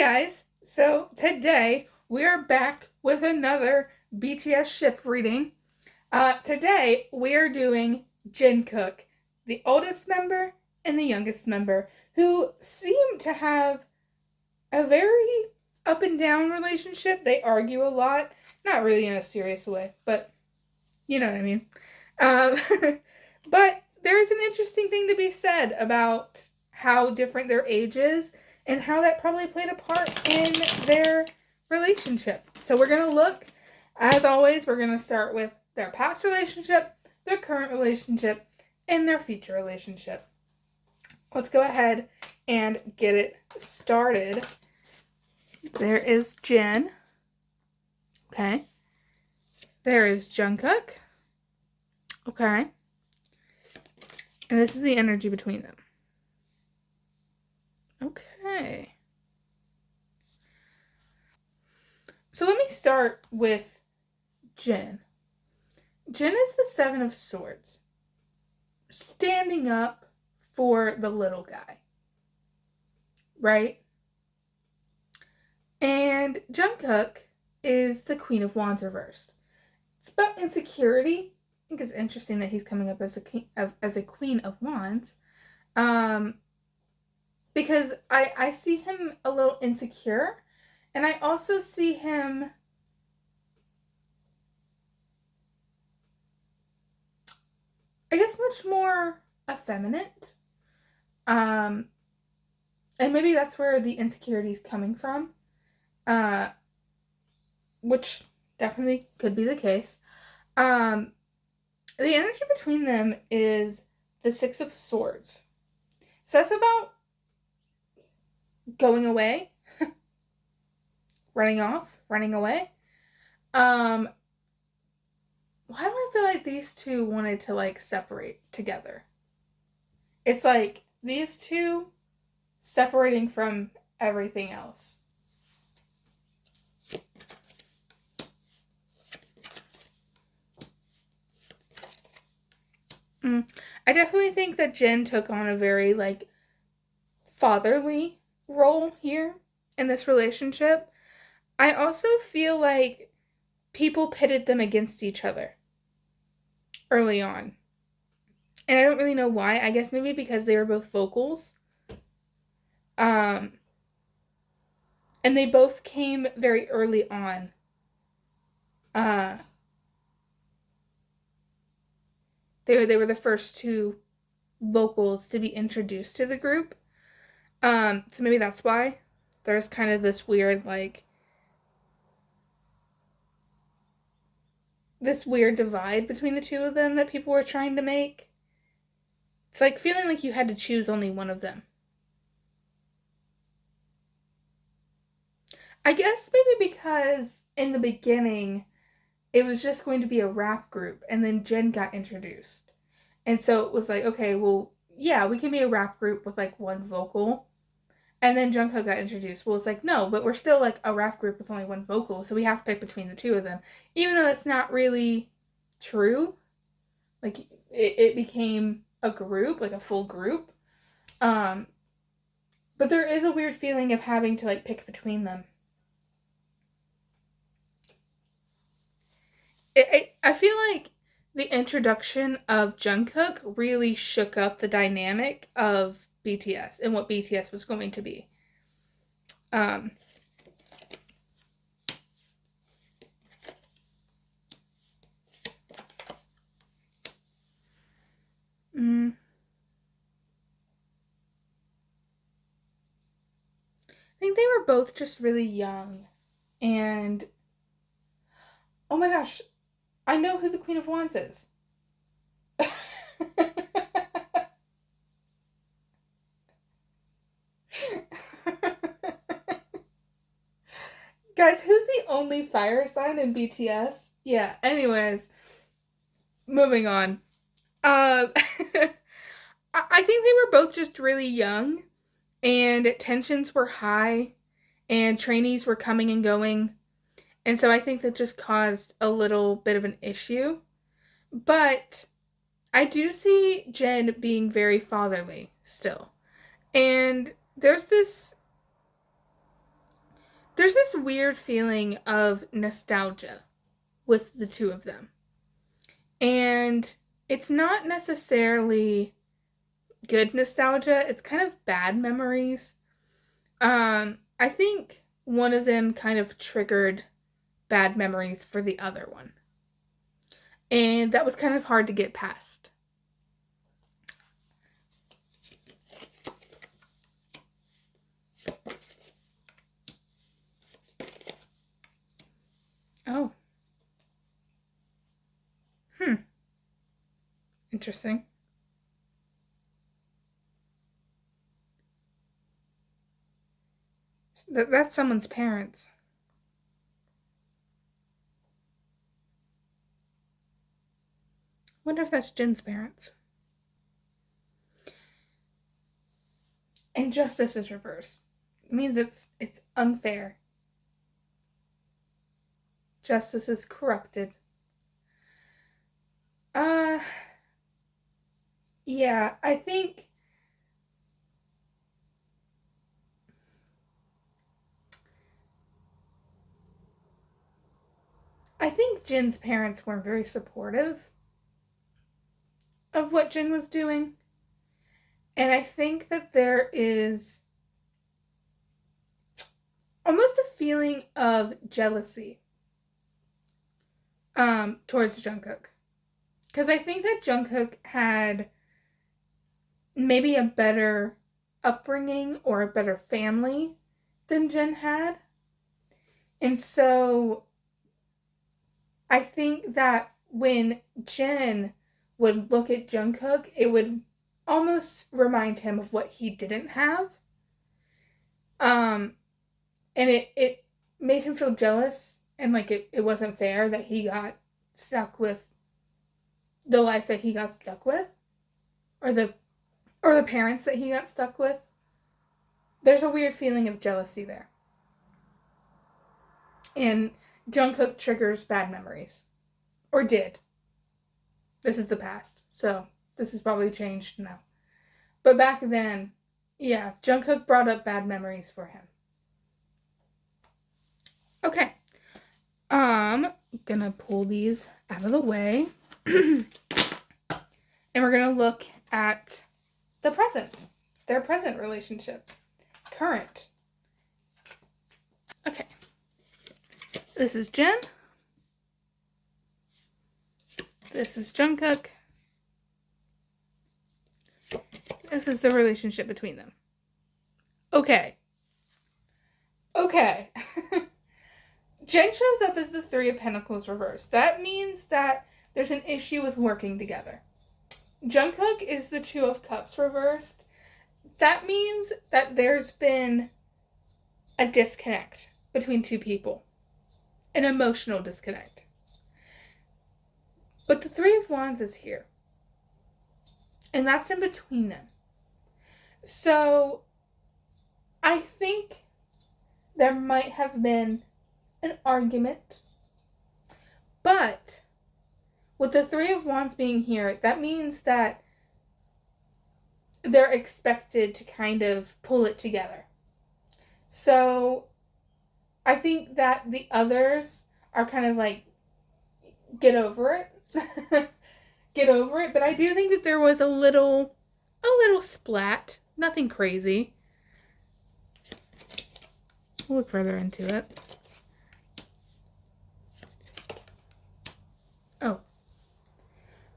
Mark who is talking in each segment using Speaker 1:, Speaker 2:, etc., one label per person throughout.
Speaker 1: Guys, so today we are back with another BTS ship reading. Today we are doing Jinkook, the oldest member and the youngest member, who seem to have a very up and down relationship. They argue a lot, not really in a serious way, but you know what I mean. Um, but there's an interesting thing to be said about how different their age is and how that probably played a part in their relationship. So we're going to look, as always, we're going to start with their past relationship, their current relationship, and their future relationship. Let's go ahead and get it started. There is Jin. Okay. There is Jungkook. Okay. And this is the energy between them. Okay. So let me start with Jin. Jin is the Seven of Swords, standing up for the little guy, right? And Jungkook is the Queen of Wands reversed. It's about insecurity. I think it's interesting that he's coming up as a Queen of Wands, because I see him a little insecure, and I also see him I guess much more effeminate. And maybe that's where the insecurity is coming from. Uh, which definitely could be the case. The energy between them is the Six of Swords. So that's about going away, running off, running away. Why do I feel like these two wanted to like separate together? It's like these two separating from everything else. I definitely think that Jin took on a very like fatherly role here in this relationship. I also feel like people pitted them against each other early on. And I don't really know why. I guess maybe because they were both vocals. Um and they both came very early on. Uh they were the first two vocals to be introduced to the group. So maybe that's why there's kind of this weird this weird divide between the two of them that people were trying to make. It's like feeling like you had to choose only one of them. I guess maybe because in the beginning it was just going to be a rap group and then Jen got introduced. And so it was like, okay, well, yeah, we can be a rap group with like one vocal. And then Jungkook got introduced. Well, it's like, no, but we're still like a rap group with only one vocal, so we have to pick between the two of them. Even though that's not really true. Like it became a group, like a full group. Um, but there is a weird feeling of having to like pick between them. I feel like the introduction of Jungkook really shook up the dynamic of BTS and what BTS was going to be. Um, mm, I think they were both just really young. And oh my gosh, I know who the Queen of Wands is. Guys, who's the only fire sign in BTS? Yeah, anyways, moving on. I think they were both just really young and tensions were high and trainees were coming and going. And so I think that just caused a little bit of an issue. But I do see Jen being very fatherly still. And there's this there's this weird feeling of nostalgia with the two of them. And it's not necessarily good nostalgia, it's kind of bad memories. I think one of them kind of triggered bad memories for the other one. And that was kind of hard to get past. Oh. Interesting. That's someone's parents. Wonder if that's Jin's parents. And justice is reversed. It means it's unfair. Justice is corrupted. Uh yeah, I think Jin's parents weren't very supportive of what Jin was doing. And I think that there is almost a feeling of jealousy towards Jungkook. Because I think that Jungkook had maybe a better upbringing or a better family than Jin had. And so I think that when Jin would look at Jungkook, it would almost remind him of what he didn't have. And it made him feel jealous and like it wasn't fair that he got stuck with the life that he got stuck with, or the parents that he got stuck with. There's a weird feeling of jealousy there. And Jungkook triggers bad memories. Or did. This is the past, so this has probably changed now. But back then, yeah, Jungkook brought up bad memories for him. Okay. Gonna pull these out of the way. And we're gonna look at the present. Their present relationship. Current. Okay. This is Jin. This is Jungkook. This is the relationship between them. Okay. Jin shows up as the Three of Pentacles reversed. That means that there's an issue with working together. Jungkook is the Two of Cups reversed. That means that there's been a disconnect between two people. An emotional disconnect. But the Three of Wands is here. And that's in between them. So, I think there might have been an argument. But, with the Three of Wands being here, that means that they're expected to kind of pull it together. So, I think that the others are kind of like, get over it. Get over it. But I do think that there was a little splat. Nothing crazy. We'll look further into it.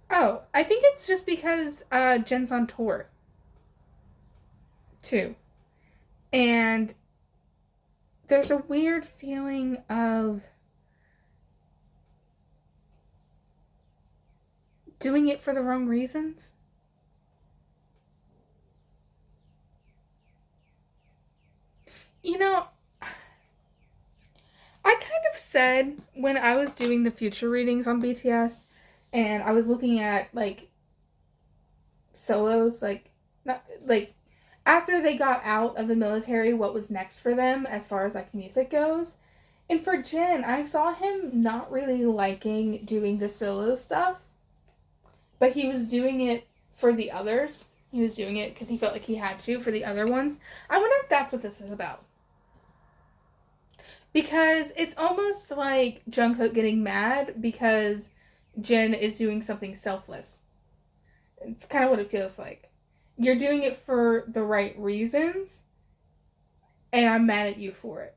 Speaker 1: Oh, I think it's just because Jen's on tour. Too. And there's a weird feeling of doing it for the wrong reasons. You know, I kind of said when I was doing the future readings on BTS and I was looking at like solos, like not like after they got out of the military, what was next for them as far as like music goes. And for Jin, I saw him not really liking doing the solo stuff, but he was doing it for the others. He was doing it because he felt like he had to for the other ones. I wonder if that's what this is about. Because it's almost like Jungkook getting mad because Jin is doing something selfless. It's kind of what it feels like. You're doing it for the right reasons, and I'm mad at you for it.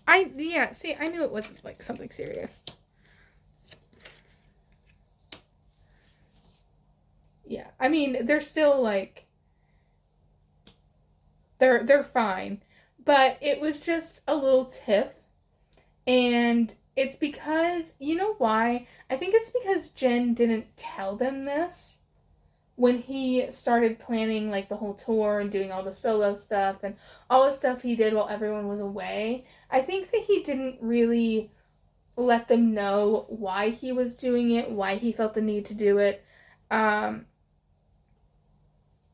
Speaker 1: I knew it wasn't like something serious. Yeah, I mean, they're still like they're fine, but it was just a little tiff, and it's because you know why? I think it's because Jin didn't tell them this when he started planning like the whole tour and doing all the solo stuff and all the stuff he did while everyone was away. I think that he didn't really let them know why he was doing it, why he felt the need to do it. Um,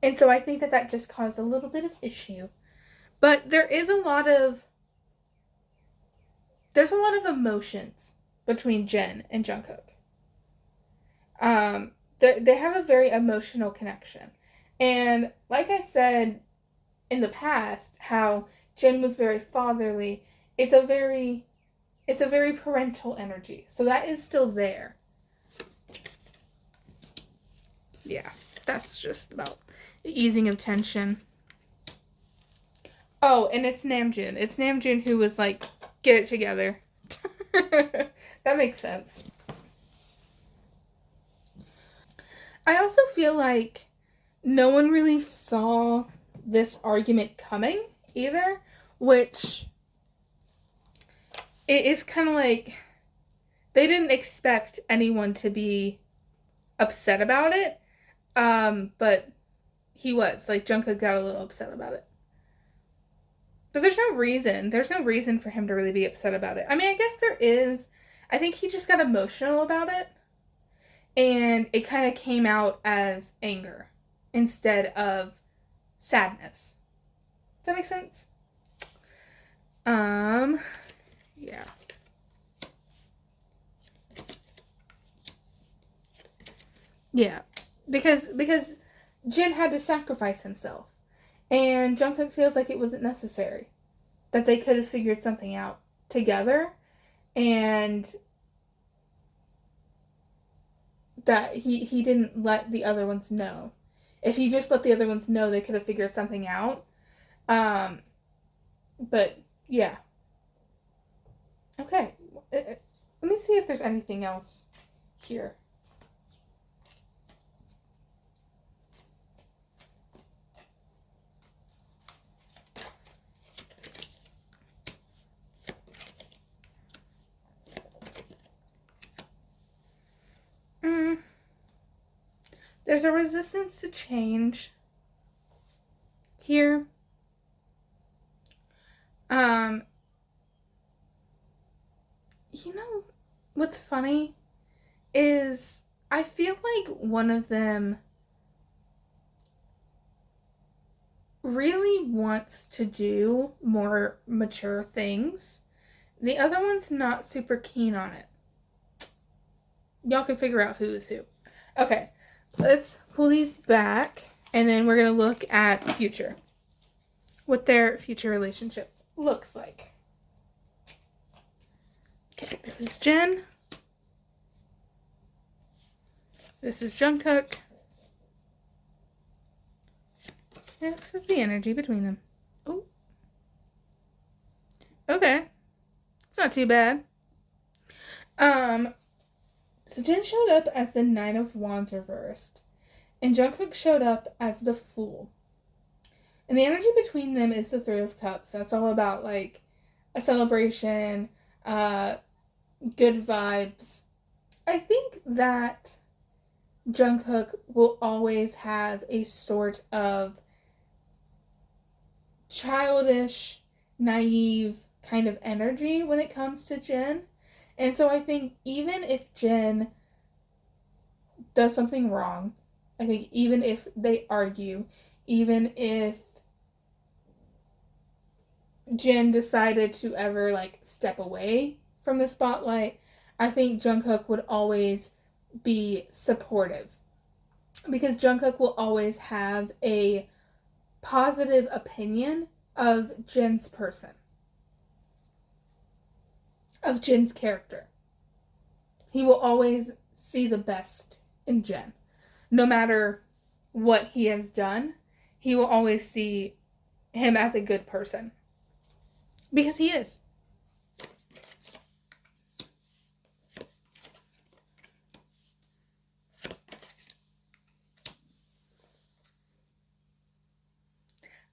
Speaker 1: and so I think that that just caused a little bit of issue. But there's a lot of emotions between Jin and Jungkook. They have a very emotional connection. And like I said in the past, how Jin was very fatherly, it's a very it's a very parental energy. So that is still there. Yeah, that's just about the easing of tension. Oh, and it's Namjoon. It's Namjoon who was like, get it together. That makes sense. I also feel like no one really saw this argument coming either, which it is kind of like they didn't expect anyone to be upset about it. But he was like Jungkook got a little upset about it. But there's no reason. There's no reason for him to really be upset about it. I mean, I guess there is. I think he just got emotional about it, and it kind of came out as anger instead of sadness. Does that make sense? Yeah. Yeah. Because Jin had to sacrifice himself. And Jungkook feels like it wasn't necessary. That they could have figured something out together, and that he didn't let the other ones know. If he just let the other ones know, they could have figured something out. Um, but yeah. Okay. Let me see if there's anything else here. There's a resistance to change here. Um, you know what's funny is I feel like one of them really wants to do more mature things. The other one's not super keen on it. Y'all can figure out who is who. Okay, let's pull these back, and then we're going to look at future. What their future relationship looks like. Okay, this is Jin. This is Jungkook. This is the energy between them. Oh. Okay. It's not too bad. So Jin showed up as the Nine of Wands reversed, and Jungkook showed up as the Fool. And the energy between them is the Three of Cups. That's all about like a celebration, good vibes. I think that Jungkook will always have a sort of childish, naive kind of energy when it comes to Jin. And so I think even if Jin does something wrong, I think even if they argue, even if Jin decided to ever like step away from the spotlight, I think Jungkook would always be supportive. Because Jungkook will always have a positive opinion of Jin's person, of Jin's character. He will always see the best in Jin. No matter what he has done, he will always see him as a good person. Because he is.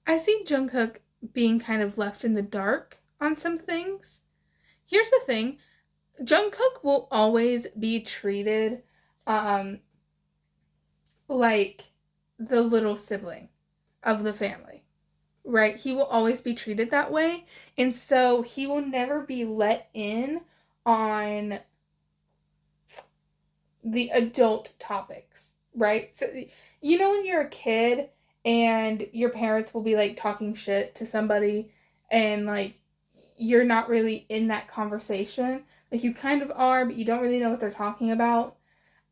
Speaker 1: I see Jungkook being kind of left in the dark on some things. Here's the thing. Jungkook will always be treated like the little sibling of the family, right? He will always be treated that way, and so he will never be let in on the adult topics, right? So, you know, when you're a kid and your parents will be like talking shit to somebody and like you're not really in that conversation, like you kind of are, but you don't really know what they're talking about.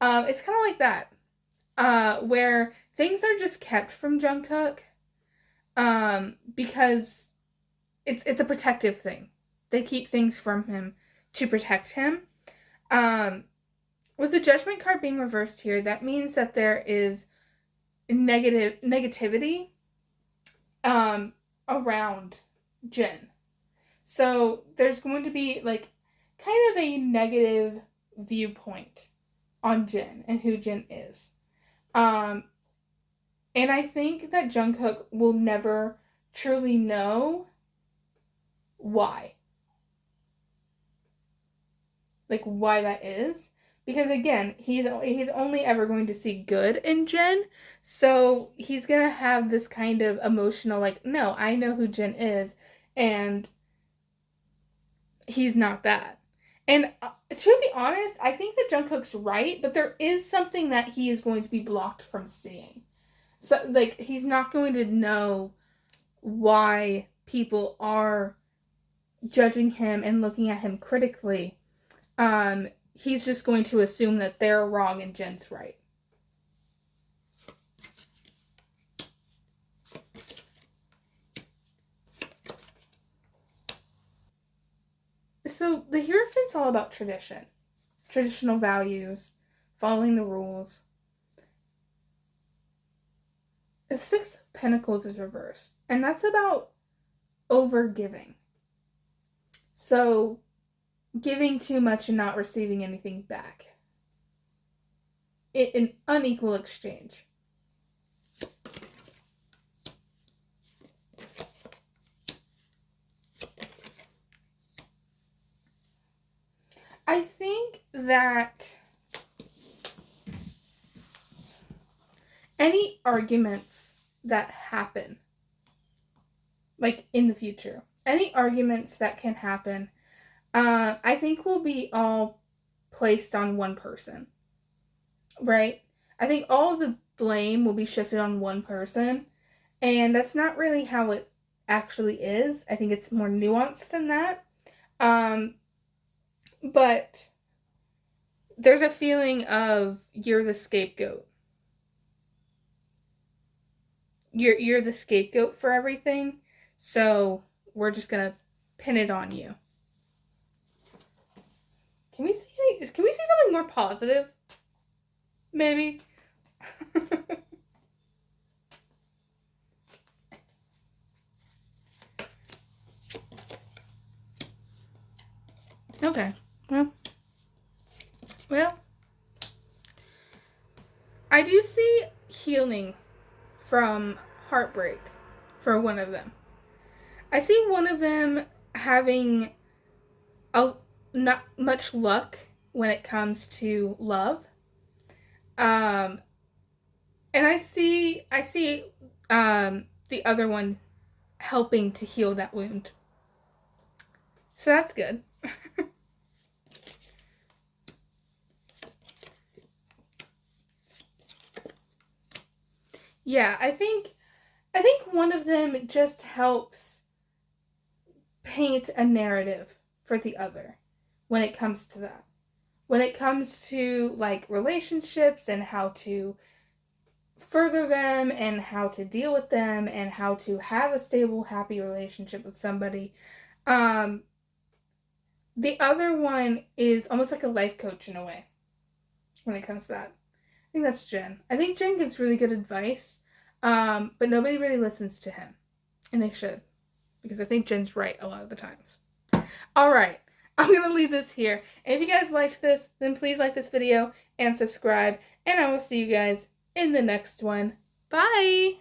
Speaker 1: It's kind of like that, where things are just kept from Jungkook, because it's a protective thing. They keep things from him to protect him. With the judgment card being reversed here, that means that there is negativity around Jin. So there's going to be like kind of a negative viewpoint on Jin and who Jin is. And I think that Jungkook will never truly know why. Like why that is. Because again, he's only ever going to see good in Jin. So he's going to have this kind of emotional like, no, I know who Jin is and he's not that. And to be honest, I think that Jungkook's right, but there is something that he is going to be blocked from seeing. So, like, he's not going to know why people are judging him and looking at him critically. He's just going to assume that they're wrong and Jin's right. So the Hierophant's all about tradition, traditional values, following the rules. The Six of Pentacles is reversed, and that's about overgiving. So giving too much and not receiving anything back. An unequal exchange. I think that any arguments that happen, like in the future, any arguments that can happen, I think will be all placed on one person, right? I think all of the blame will be shifted on one person, and that's not really how it actually is. I think it's more nuanced than that. But there's a feeling of you're the scapegoat. You're the scapegoat for everything, so we're just gonna pin it on you. Can we see something more positive? Maybe. Okay. Well, I do see healing from heartbreak for one of them. I see one of them having not much luck when it comes to love. And I see the other one helping to heal that wound. So that's good. Yeah, I think one of them just helps paint a narrative for the other when it comes to that. When it comes to like relationships and how to further them and how to deal with them and how to have a stable, happy relationship with somebody. The other one is almost like a life coach in a way when it comes to that. I think that's Jen. I think Jen gives really good advice, but nobody really listens to him. And they should, because I think Jen's right a lot of the times. All right, I'm going to leave this here. And if you guys liked this, then please like this video and subscribe. And I will see you guys in the next one. Bye!